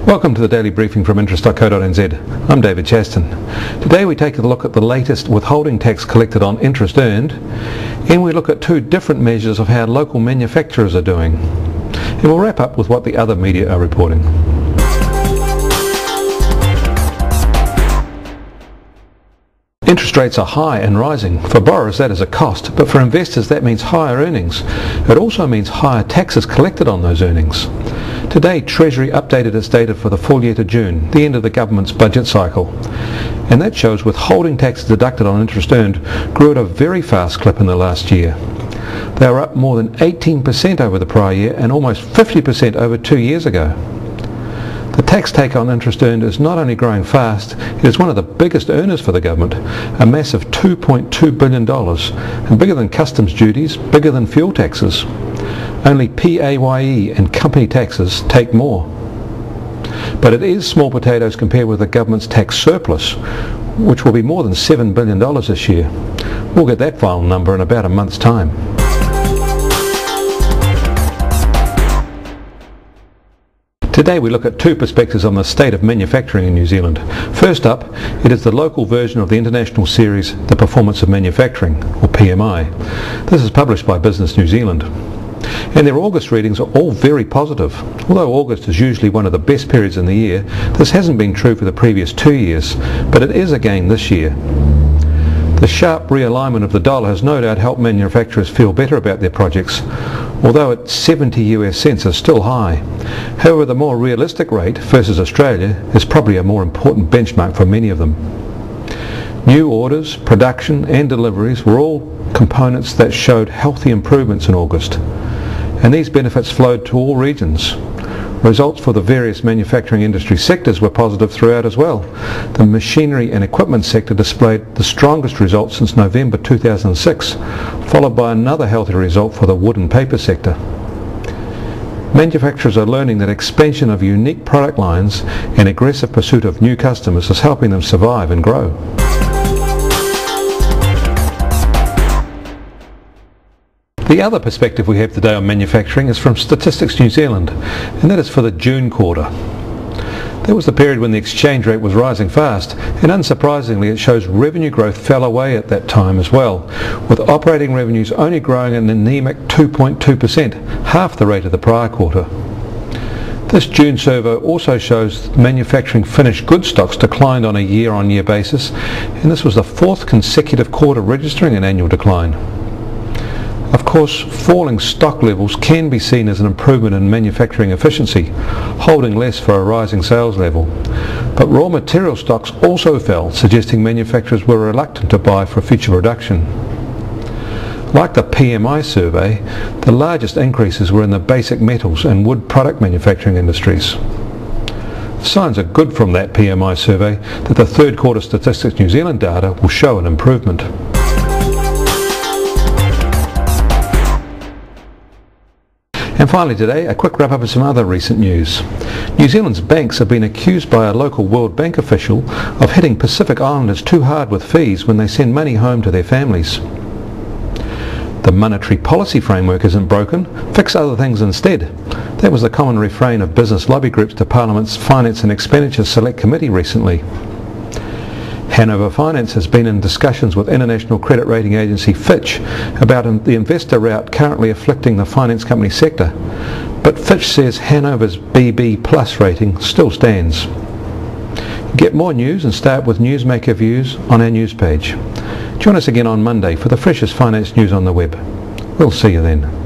Welcome to the daily briefing from interest.co.nz. I'm David Chaston. Today we take a look at the latest withholding tax collected on interest earned, and we look at two different measures of how local manufacturers are doing. And we'll wrap up with what the other media are reporting. Interest rates are high and rising. For borrowers that is a cost, but for investors that means higher earnings. It also means higher taxes collected on those earnings. Today Treasury updated its data for the full year to June, the end of the government's budget cycle. And that shows withholding taxes deducted on interest earned grew at a very fast clip in the last year. They were up more than 18% over the prior year and almost 50% over 2 years ago. The tax take on interest earned is not only growing fast, it is one of the biggest earners for the government, a massive $2.2 billion, and bigger than customs duties, bigger than fuel taxes. Only PAYE and company taxes take more. But it is small potatoes compared with the government's tax surplus, which will be more than $7 billion this year. We'll get that final number in about a month's time. Today we look at two perspectives on the state of manufacturing in New Zealand. First up, it is the local version of the international series The Performance of Manufacturing, or PMI. This is published by Business New Zealand. And their August readings are all very positive. Although August is usually one of the best periods in the year, this hasn't been true for the previous 2 years, but it is again this year. The sharp realignment of the dollar has no doubt helped manufacturers feel better about their projects, although at 70 US cents is still high. However, the more realistic rate versus Australia is probably a more important benchmark for many of them. New orders, production and deliveries were all components that showed healthy improvements in August, and these benefits flowed to all regions. Results for the various manufacturing industry sectors were positive throughout as well. The machinery and equipment sector displayed the strongest results since November 2006, followed by another healthy result for the wood and paper sector. Manufacturers are learning that expansion of unique product lines and aggressive pursuit of new customers is helping them survive and grow. The other perspective we have today on manufacturing is from Statistics New Zealand, and that is for the June quarter. That was the period when the exchange rate was rising fast, and unsurprisingly it shows revenue growth fell away at that time as well, with operating revenues only growing an anemic 2.2%, half the rate of the prior quarter. This June survey also shows manufacturing finished goods stocks declined on a year-on-year basis, and this was the fourth consecutive quarter registering an annual decline. Of course, falling stock levels can be seen as an improvement in manufacturing efficiency, holding less for a rising sales level. But raw material stocks also fell, suggesting manufacturers were reluctant to buy for future production. Like the PMI survey, the largest increases were in the basic metals and wood product manufacturing industries. Signs are good from that PMI survey that the third quarter Statistics New Zealand data will show an improvement. And finally today, a quick wrap-up of some other recent news. New Zealand's banks have been accused by a local World Bank official of hitting Pacific Islanders too hard with fees when they send money home to their families. The monetary policy framework isn't broken, fix other things instead. That was the common refrain of business lobby groups to Parliament's Finance and Expenditure Select Committee recently. Hanover Finance has been in discussions with international credit rating agency Fitch about the investor rout currently afflicting the finance company sector, but Fitch says Hanover's BB Plus rating still stands. Get more news and start with Newsmaker Views on our news page. Join us again on Monday for the freshest finance news on the web. We'll see you then.